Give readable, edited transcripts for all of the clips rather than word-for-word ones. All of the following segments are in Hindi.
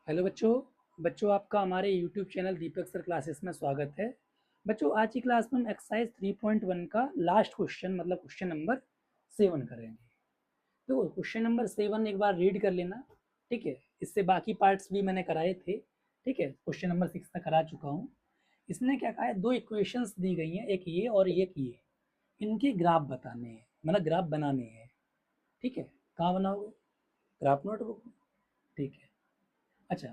हेलो बच्चों। बच्चों आपका हमारे यूट्यूब चैनल दीपक सर क्लासेस में स्वागत है। बच्चों आज की क्लास में हम एक्सरसाइज 3.1 का लास्ट क्वेश्चन मतलब क्वेश्चन नंबर 7 करेंगे। तो क्वेश्चन नंबर 7 एक बार रीड कर लेना, ठीक है। इससे बाकी पार्ट्स भी मैंने कराए थे, ठीक है। क्वेश्चन नंबर 6 तक करा चुका हूँ। इसने क्या कहा है, दो इक्वेशंस दी गई हैं, एक ये और एक ये। इनके ग्राफ बताने हैं, मतलब ग्राफ बनाने हैं, ठीक है। कहाँ बनाओगे? ग्राफ नोटबुक में, ठीक है। अच्छा,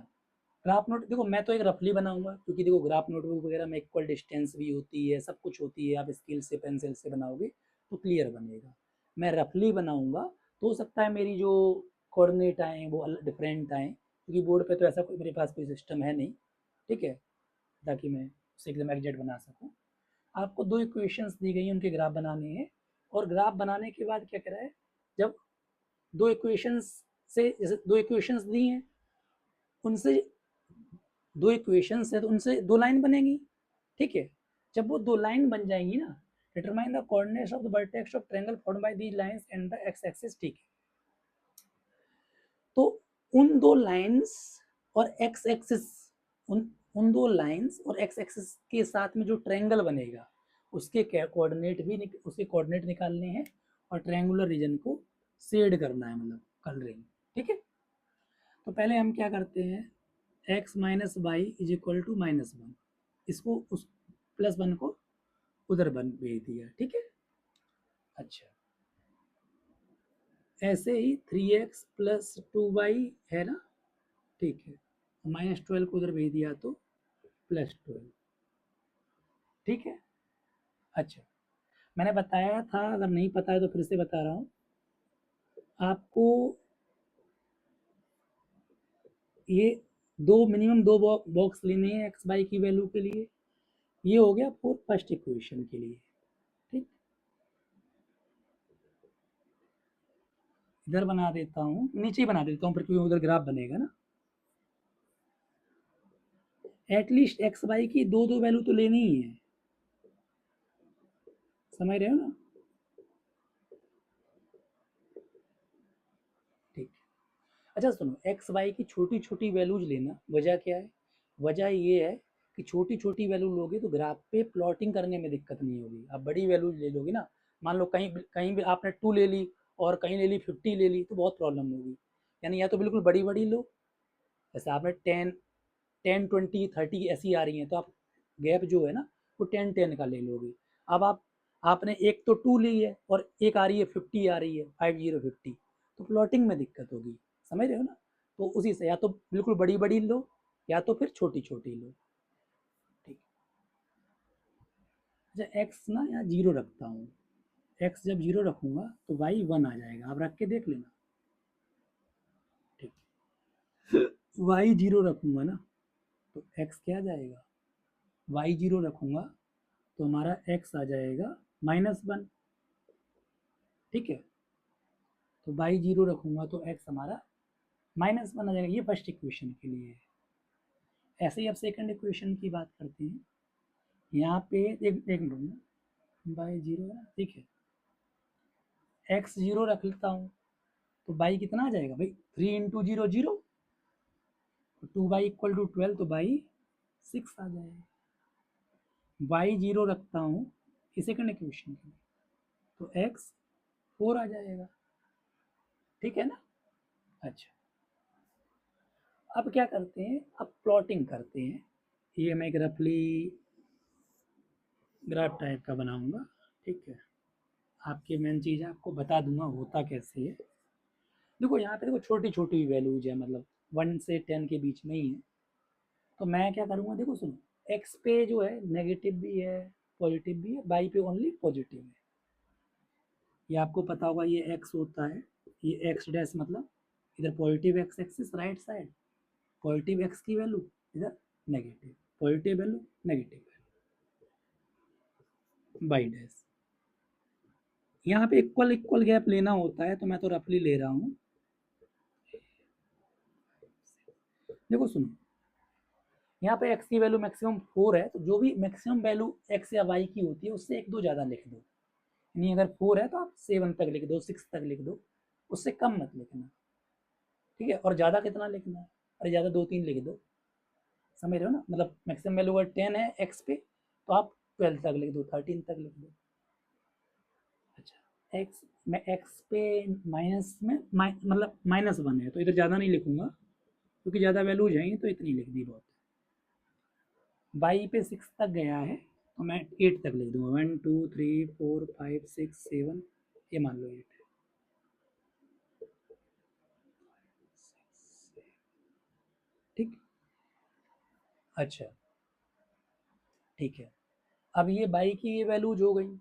ग्राफ नोट देखो, मैं तो एक रफली बनाऊंगा क्योंकि देखो ग्राफ नोटबुक वगैरह में इक्वल डिस्टेंस भी होती है, सब कुछ होती है। आप स्केल से पेंसिल से बनाओगे तो क्लियर बनेगा। मैं रफली बनाऊंगा तो हो सकता है मेरी जो कोऑर्डिनेट आए वो डिफरेंट आए, क्योंकि बोर्ड पे तो ऐसा कोई मेरे पास कोई सिस्टम है नहीं, ठीक है, ताकि मैं उसे एकदम एग्जैक्ट बना सकूँ। आपको दो इक्वेशंस दी गई हैं, उनके ग्राफ बनाने हैं। और ग्राफ बनाने के बाद क्या करा है, जब दो इक्वेशंस से जैसे दो इक्वेशंस दी हैं, उनसे दो इक्वेशंस है तो उनसे दो लाइन बनेगी, ठीक है। जब वो दो लाइन बन जाएंगी ना, determine the coordinates of the vertex of triangle formed by these lines and the x axis, ठीक है। तो उन दो लाइंस और एक्स एक्सिस, उन उन दो लाइंस और एक्स एक्सिस के साथ में जो ट्रायंगल बनेगा उसके कोऑर्डिनेट भी उसके कोऑर्डिनेट निकालने हैं और ट्रायंगुलर रीजन को शेड करना है, मतलब कलरिंग, ठीक है। तो पहले हम क्या करते हैं, x minus y is equal to -1, इसको उस +1 को उधर बन भेज दिया, ठीक है। अच्छा, ऐसे ही 3x प्लस 2y है ना, ठीक है। -12 को उधर भेज दिया तो +12, ठीक है। अच्छा, मैंने बताया था, अगर नहीं पता है तो फिर से बता रहा हूँ आपको। ये दो मिनिमम दो बॉक्स लेने हैं एक्स वाई की वैल्यू के लिए। ये हो गया फॉर फर्स्ट इक्वेशन के लिए, ठीक। इधर बना देता हूँ, नीचे ही बना देता हूँ, क्योंकि उधर ग्राफ बनेगा ना। एटलीस्ट एक्स वाई की दो दो वैल्यू तो लेनी ही है, समझ रहे हो ना, ठीक। अच्छा सुनो, एक्स वाई की छोटी छोटी वैल्यूज लेना, वजह क्या है? वजह ये है कि छोटी छोटी वैल्यू लोगे तो ग्राफ पे प्लॉटिंग करने में दिक्कत नहीं होगी। आप बड़ी वैल्यूज ले लोगे ना, मान लो कहीं कहीं भी आपने 2 ले ली और कहीं ले ली 50 ले ली, तो बहुत प्रॉब्लम होगी। यानी या तो बिल्कुल बड़ी बड़ी लो, जैसे आपने 10 10 20 30 ऐसी आ रही हैं, तो आप गैप जो है ना वो 10 10 का ले लोगे। अब आपने एक तो 2 ली है और एक आ रही है 50 आ रही है, 50 50, तो प्लॉटिंग में दिक्कत होगी, समझ रहे हो ना। तो उसी से या तो बिल्कुल बड़ी बड़ी लो या तो फिर छोटी छोटी लो, ठीक। अच्छा, एक्स ना यहाँ 0 रखता हूँ। एक्स जब 0 रखूंगा तो वाई 1 आ जाएगा, आप रख के देख लेना, ठीक। वाई 0 रखूंगा ना तो एक्स क्या आ जाएगा, वाई 0 रखूंगा तो हमारा x आ जाएगा -1, ठीक है। तो बाई 0 रखूंगा तो x हमारा -1 आ जाएगा। ये फर्स्ट इक्वेशन के लिए है। ऐसे ही अब सेकंड इक्वेशन की बात करते हैं। यहाँ पे एक मिनट, बाई 0 है, ठीक है। x 0 रख लेता हूँ तो बाई कितना आ जाएगा भाई, 3 × 0 0, 2y = 12, तो बाई 6 आ जाएगा। y 0 रखता हूँ इस सेकंड इक्वेशन के लिए तो x 4 आ जाएगा, ठीक है ना। अच्छा, अब क्या करते हैं, अब प्लॉटिंग करते हैं। ये मैं एक रफली ग्राफ टाइप का बनाऊंगा, ठीक है। आपकी मेन चीज़ आपको बता दूंगा होता कैसे है। देखो यहाँ पे देखो छोटी छोटी वैल्यूज है, मतलब 1 से 10 के बीच में ही है। तो मैं क्या करूँगा, देखो सुनो, एक्स पे जो है नेगेटिव भी है पॉजिटिव भी है, बाई पे ओनली पॉजिटिव है। ये आपको पता होगा, ये एक्स होता है, ये एक्स डैश मतलब इधर positive x axis right side, positive x की वैल्यू, इधर negative positive value negative by dash. यहाँ पे इक्वल इक्वल गैप लेना होता है, तो मैं तो रफली ले रहा हूँ। देखो सुनो, यहाँ पे x की वैल्यू मैक्सिमम 4 है, तो जो भी मैक्सिमम वैल्यू x या y की होती है उससे एक दो ज़्यादा लिख दो। यानी अगर 4 है तो आप 7 तक लिख दो, 6 तक लिख दो, उससे कम मत लिखना, ठीक है। और ज़्यादा कितना लिखना है, और ज़्यादा 2-3 लिख दो, समझ रहे हो ना, मतलब मैक्सिमम वैल्यू अगर 10 है एक्स पे तो आप 12 तक लिख दो, 13 तक लिख दो। अच्छा एक्स, मैं एक्स पे माइनस में मतलब -1 है तो इधर ज़्यादा नहीं लिखूंगा क्योंकि ज़्यादा वैल्यूज हैं तो इतनी लिख दी बहुत। वाई पे 6 तक गया है तो मैं 8 तक लिख दूंगा, 1 2 3 4 5 6 7, ये मान लो 8 है। ठीक, अच्छा ठीक है। अब ये बाई की ये वैल्यूज हो गई,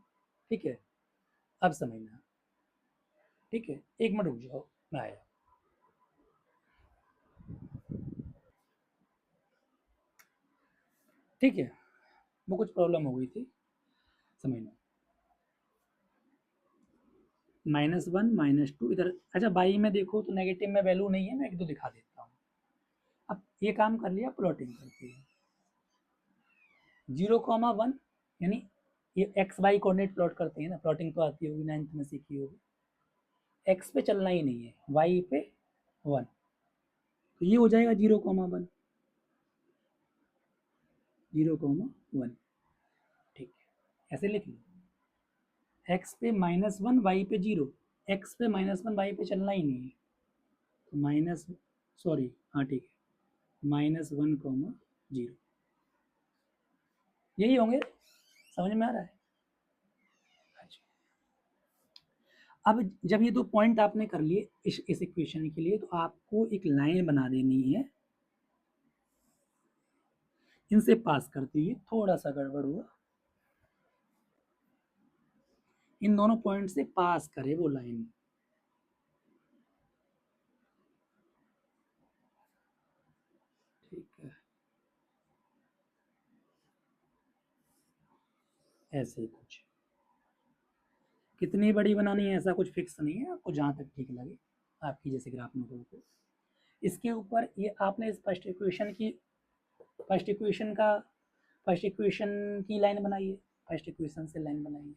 ठीक है, अब समझना, ठीक है, एक मिनट रुक जाओ, मैं आया। ठीक है, वो कुछ प्रॉब्लम हो गई थी, समझना। -1 -2 इधर, अच्छा बाई में देखो तो नेगेटिव में वैल्यू नहीं है, मैं एक दो दिखा देता हूँ। अब ये काम कर लिया, प्लॉटिंग करते हैं। 0,1 यानी ये एक्स वाई कोऑर्डिनेट प्लॉट करते हैं ना, प्लॉटिंग तो आती होगी, 9th में सीखी होगी। एक्स पे चलना ही नहीं है, वाई पे 1, तो ये हो जाएगा 0,1, 0,1, ठीक है, ऐसे लिख लो। एक्स पे -1 वाई पे 0, एक्स पे -1 वाई पे चलना ही नहीं है तो माइनस, सॉरी हाँ ठीक है, -1,0, यही होंगे, समझ में आ रहा है। अच्छा, अब जब ये दो पॉइंट आपने कर लिए इस इक्वेशन के लिए, तो आपको एक लाइन बना देनी है, इनसे पास करती है, थोड़ा सा गड़बड़ हुआ, इन दोनों पॉइंट से पास करे वो लाइन, ठीक है, ऐसे ही कुछ। कितनी बड़ी बनानी है ऐसा कुछ फिक्स नहीं है, आपको जहाँ तक ठीक लगे आपकी जैसे ग्राफ में हो। इसके ऊपर ये आपने इस फर्स्ट इक्वेशन की, फर्स्ट इक्वेशन का, फर्स्ट इक्वेशन की लाइन बनाई है, फर्स्ट इक्वेशन से लाइन बनाई है,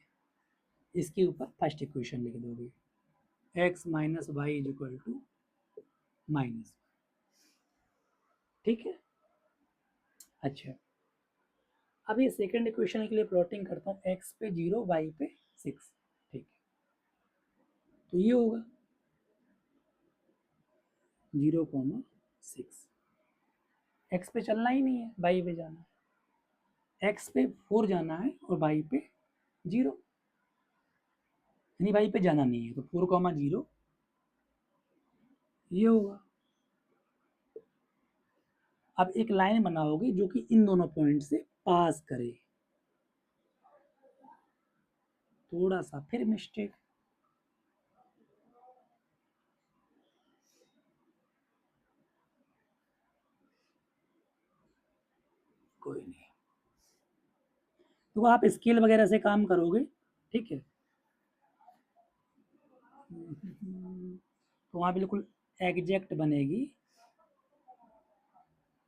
इसके ऊपर फर्स्ट इक्वेशन लिख दोगे, x minus y is equal to minus, ठीक है। अच्छा, अब ये सेकंड इक्वेशन के लिए प्लॉटिंग करता हूँ, x पे 0 y पे 6, ठीक है, तो ये होगा 0,6, x पे चलना ही नहीं है, y पे जाना है, x पे 4 जाना है और y पे 0, यानी y पे जाना नहीं है तो 4,0 ये होगा। अब एक लाइन बनाओगे जो कि इन दोनों पॉइंट से पास करे, थोड़ा सा फिर मिस्टेक, कोई नहीं, तो आप स्केल वगैरह से काम करोगे, ठीक है, तो वहाँ बिल्कुल एग्जैक्ट बनेगी,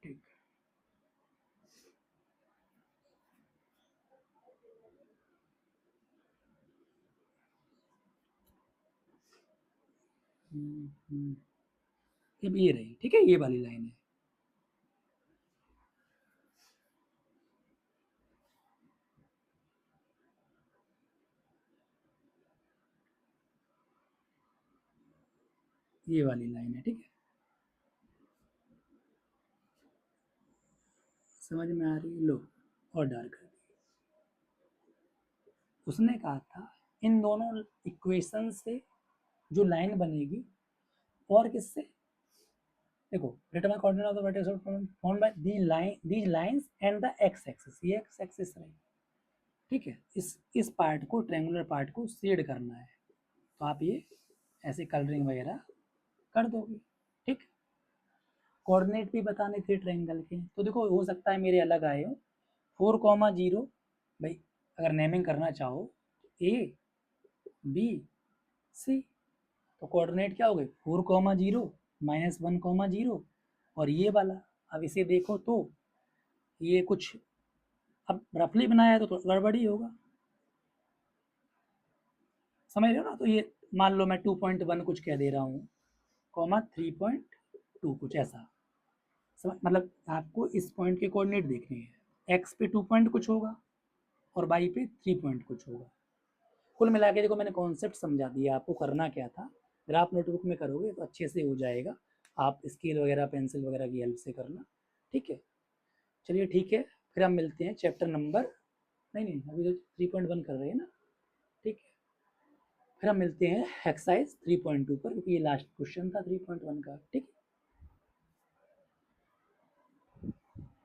ठीक, ये रही, ठीक है, ये वाली लाइन है, ये वाली लाइन है, ठीक है, समझ में आ रही है, लो और डार्क कर दी। उसने कहा था इन दोनों इक्वेशन से जो लाइन बनेगी, और किससे, देखो determine coordinate of the vertex found by these lines and the x axis, ये x axis रही, ठीक है, इस पार्ट को, ट्रायंगुलर पार्ट को शेड करना है, तो आप ये ऐसे कलरिंग वगैरह कर दोगे, ठीक। कोऑर्डिनेट भी बताने थे ट्रायंगल के, तो देखो हो सकता है मेरे अलग आए हो, 4,0, भाई अगर नेमिंग करना चाहो ए बी सी, तो कोऑर्डिनेट क्या हो गए, 4,0 -1,0, और ये वाला, अब इसे देखो तो ये कुछ, अब रफली बनाया है तो गड़बड़ी होगा, समझ रहे हो ना, तो ये मान लो मैं 2.1 कुछ कह दे रहा हूँ, कॉमा 3.2 कुछ ऐसा, मतलब आपको इस पॉइंट के कोऑर्डिनेट देखने हैं, एक्स पे 2 पॉइंट कुछ होगा और वाई पे 3 पॉइंट कुछ होगा। कुल मिला के देखो मैंने कॉन्सेप्ट समझा दिया आपको, करना क्या था। ग्राफ नोटबुक में करोगे तो अच्छे से हो जाएगा, आप स्केल वगैरह पेंसिल वगैरह की हेल्प से करना, ठीक है। चलिए ठीक है, फिर हम मिलते हैं चैप्टर नंबर, नहीं नहीं अभी तो 3.1 कर रहे हैं ना, ठीक है। फिर हम मिलते हैं एक्सरसाइज 3.2 पर, क्योंकि ये लास्ट क्वेश्चन था 3.1 का, ठीक है।